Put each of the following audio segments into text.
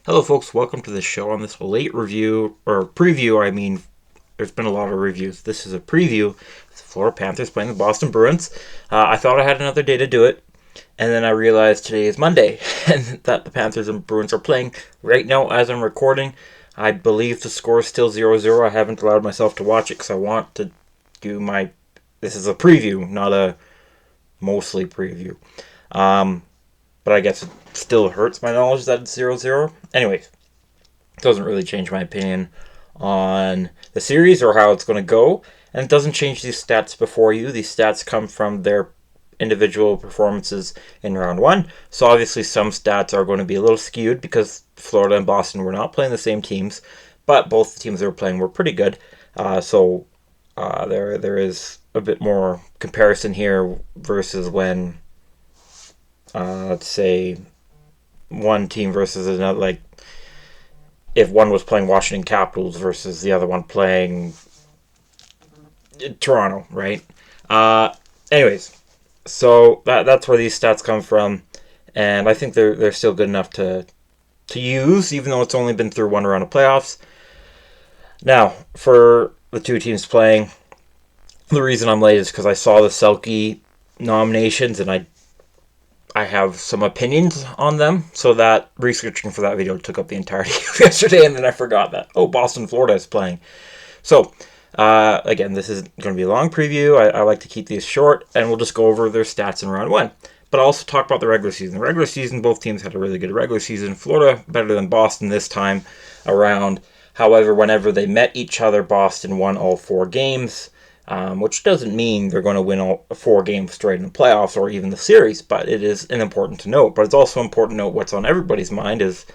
Hello folks, welcome to the show. On this late review, or preview, there's been a lot of reviews. This is a preview. The Florida Panthers playing the Boston Bruins. I thought I had another day to do it, and then I realized today is Monday, and that the Panthers and Bruins are playing right now as I'm recording. I believe the score is still 0-0. I haven't allowed myself to watch it because I want to do my... This is a preview, not a mostly preview. But I guess it still hurts my knowledge that it's 0-0. Anyways, it doesn't really change my opinion on the series or how it's going to go. And it doesn't change these stats before you. These stats come from their individual performances in round one. So obviously some stats are going to be a little skewed because Florida and Boston were not playing the same teams. But both the teams they were playing were pretty good. So there is a bit more comparison here versus when... let's say one team versus another, like if one was playing Washington Capitals versus the other one playing Toronto, right? Anyways, so that's where these stats come from, and I think they're still good enough to use, even though it's only been through one round of playoffs. Now, for the two teams playing, the reason I'm late is because I saw the Selke nominations, and I have some opinions on them, so that researching for that video took up the entirety of yesterday, and then I forgot that, Boston, Florida is playing. So, again, this is going to be a long preview. I like to keep these short, and we'll just go over their stats in round one. But I'll also talk about the regular season. The regular season, both teams had a really good regular season. Florida better than Boston this time around. However, whenever they met each other, Boston won all 4 games. Which doesn't mean they're going to win all 4 games straight in the playoffs or even the series, but it is important to note. But it's also important to note what's on everybody's mind is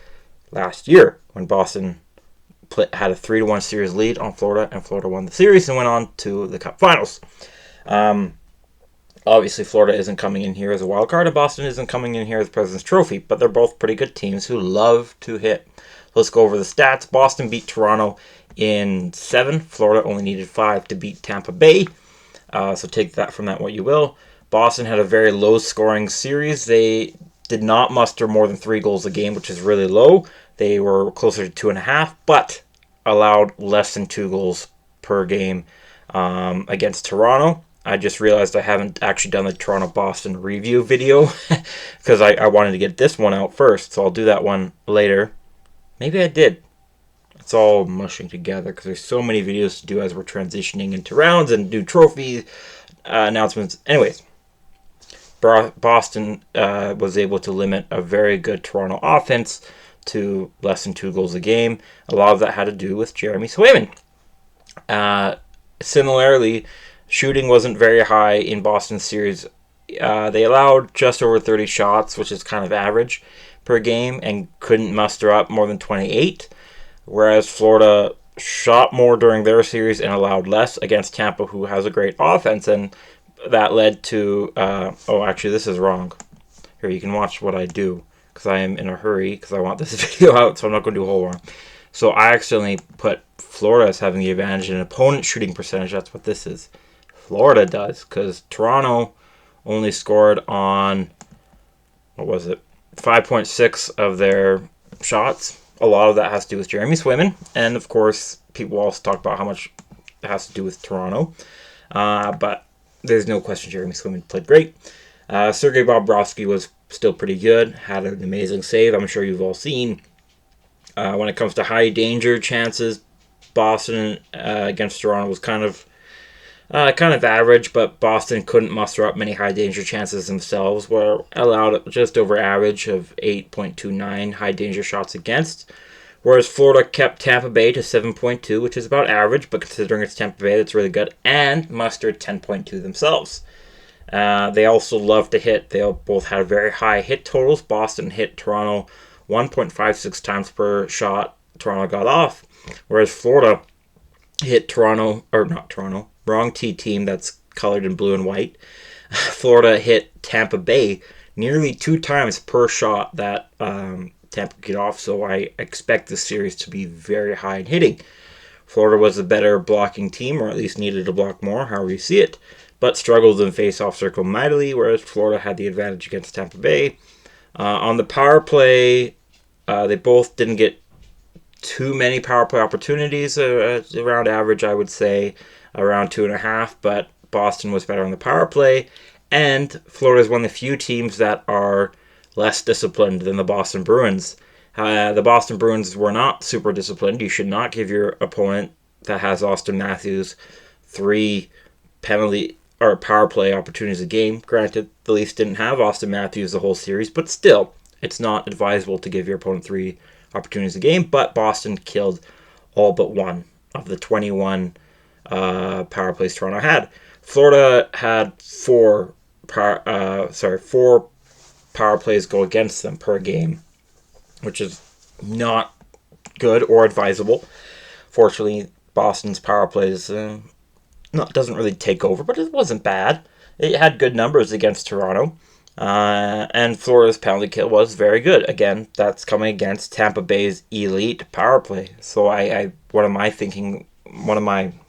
last year when Boston had a 3-1 series lead on Florida, and Florida won the series and went on to the Cup Finals. Obviously, Florida isn't coming in here as a wild card, and Boston isn't coming in here as President's Trophy, but they're both pretty good teams who love to hit. Let's go over the stats. Boston beat Toronto in 7. Florida only needed 5 to beat Tampa Bay. So take that from that what you will. Boston had a very low-scoring series. They did not muster more than 3 goals a game, which is really low. They were closer to 2.5, but allowed less than 2 goals per game against Toronto. I just realized I haven't actually done the Toronto-Boston review video because I wanted to get this one out first, so I'll do that one later. Maybe I did. It's all mushing together because there's so many videos to do as we're transitioning into rounds and do trophy announcements. Anyways, Boston was able to limit a very good Toronto offense to less than 2 goals a game. A lot of that had to do with Jeremy Swayman. Similarly, shooting wasn't very high in Boston's series. They allowed just over 30 shots, which is kind of average per game, and couldn't muster up more than 28. Whereas Florida shot more during their series and allowed less against Tampa, who has a great offense, and that led to... actually, this is wrong. Here, you can watch what I do, because I am in a hurry, because I want this video out, so I'm not going to do a whole one. So I accidentally put Florida as having the advantage in opponent shooting percentage. That's what this is. Florida does, because Toronto only scored on... 5.6 of their shots. A lot of that has to do with Jeremy Swayman, and of course, people also talk about how much it has to do with Toronto. But there's no question Jeremy Swayman played great. Sergei Bobrovsky was still pretty good, had an amazing save. I'm sure you've all seen. When it comes to high danger chances, Boston against Toronto was kind of average, but Boston couldn't muster up many high danger chances themselves. Were allowed just over average of 8.29 high danger shots against, whereas Florida kept Tampa Bay to 7.2, which is about average, but considering it's Tampa Bay, that's really good, and mustered 10.2 themselves. They also love to hit. They both had very high hit totals. Boston hit Toronto 1.56 times per shot Toronto got off, whereas Florida hit wrong T team that's colored in blue and white. Florida hit Tampa Bay nearly 2 times per shot that Tampa get off, so I expect this series to be very high in hitting. Florida was the better blocking team, or at least needed to block more, however you see it, but struggled in face-off circle mightily, whereas Florida had the advantage against Tampa Bay. On the power play, They both didn't get too many power play opportunities. Around average, I would say around 2.5. But Boston was better on the power play, and Florida is one of the few teams that are less disciplined than the Boston Bruins. The Boston Bruins were not super disciplined. You should not give your opponent that has Austin Matthews 3 penalty or power play opportunities a game. Granted, the Leafs didn't have Austin Matthews the whole series, but still, it's not advisable to give your opponent 3 opportunities a game. But Boston killed all but one of the 21 power plays Toronto had. Florida had 4 power plays go against them per game, which is not good or advisable. Fortunately, Boston's power plays doesn't really take over, but it wasn't bad. It had good numbers against Toronto, and Florida's penalty kill was very good. Again, that's coming against Tampa Bay's elite power play. So one of my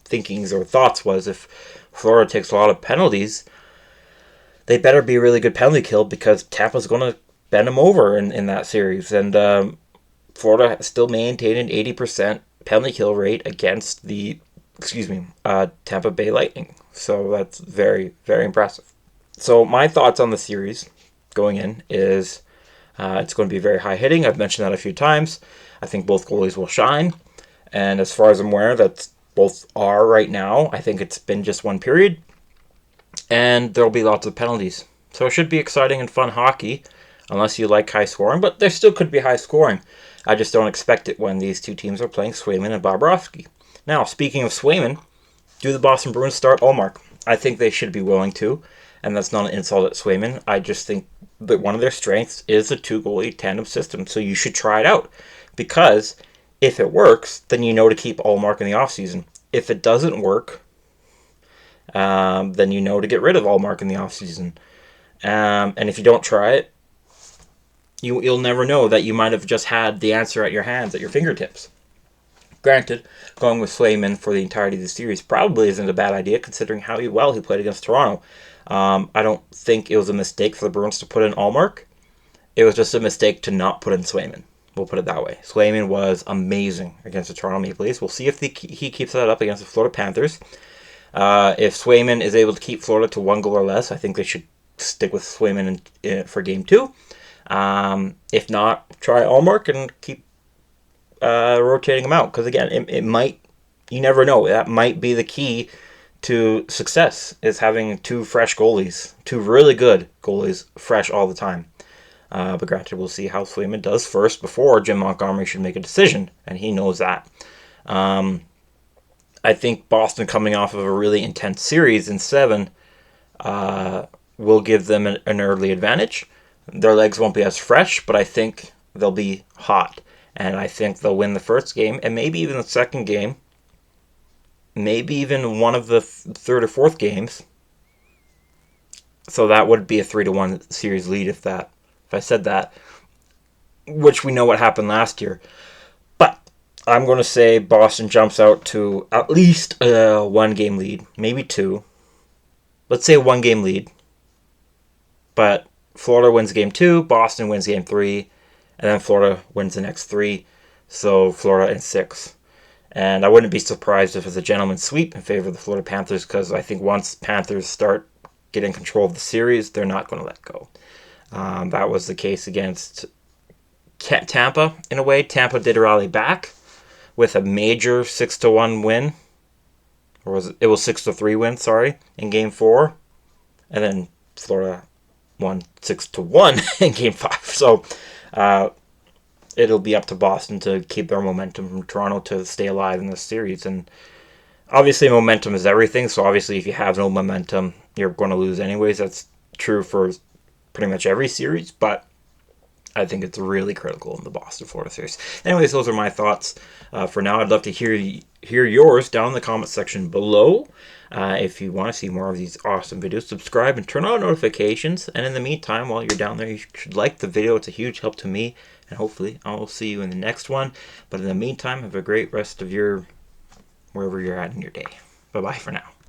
thinkings or thoughts was, if Florida takes a lot of penalties, they better be a really good penalty kill, because Tampa's going to bend them over in that series. And Florida still maintained an 80% penalty kill rate against the Tampa Bay Lightning. So that's very, very impressive. So my thoughts on the series going in is it's going to be very high hitting. I've mentioned that a few times. I think both goalies will shine. And as far as I'm aware, that's both are right now. I think it's been just one period. And there'll be lots of penalties. So it should be exciting and fun hockey, unless you like high scoring. But there still could be high scoring. I just don't expect it when these two teams are playing, Swayman and Bobrovsky. Now, speaking of Swayman, do the Boston Bruins start Ullmark? I think they should be willing to, and that's not an insult at Swayman. I just think that one of their strengths is a 2-goalie tandem system, so you should try it out. Because if it works, then you know to keep Ullmark in the offseason. If it doesn't work, then you know to get rid of Ullmark in the offseason. And if you don't try it, you'll never know that you might have just had the answer at your hands, at your fingertips. Granted, going with Swayman for the entirety of the series probably isn't a bad idea, considering how well he played against Toronto. I don't think it was a mistake for the Bruins to put in Ullmark. It was just a mistake to not put in Swayman. We'll put it that way. Swayman was amazing against the Toronto Maple Leafs. We'll see if he keeps that up against the Florida Panthers. If Swayman is able to keep Florida to 1 goal or less, I think they should stick with Swayman for Game 2. If not, try Ullmark and keep rotating them out. Because again, it might, you never know, that might be the key to success, is having 2 fresh goalies, 2 really good goalies, fresh all the time. But granted, we'll see how Swayman does first before Jim Montgomery should make a decision, and he knows that. I think Boston, coming off of a really intense series in 7, will give them an early advantage. Their legs won't be as fresh, but I think they'll be hot. And I think they'll win the first game, and maybe even the second game. Maybe even one of the third or fourth games. So that would be a 3-1 series lead if I said that. Which we know what happened last year. But I'm going to say Boston jumps out to at least a 1-game lead. Maybe 2. Let's say a 1-game lead. But Florida wins Game 2, Boston wins Game 3, and then Florida wins the next 3. So Florida in 6. And I wouldn't be surprised if it's a gentleman's sweep in favor of the Florida Panthers, because I think once Panthers start getting control of the series, they're not going to let go. That was the case against Tampa, in a way. Tampa did rally back with a major 6-1 win. Or was it was 6-3 win, in Game 4. And then Florida won 6-1 in Game 5. So it'll be up to Boston to keep their momentum from Toronto to stay alive in this series. And obviously momentum is everything. So obviously if you have no momentum, you're going to lose anyways. That's true for pretty much every series. But I think it's really critical in the Boston-Florida series. Anyways, those are my thoughts for now. I'd love to hear yours down in the comment section below. If you want to see more of these awesome videos, subscribe and turn on notifications. And in the meantime, while you're down there, you should like the video. It's a huge help to me. And hopefully, I will see you in the next one. But in the meantime, have a great rest of wherever you're at in your day. Bye-bye for now.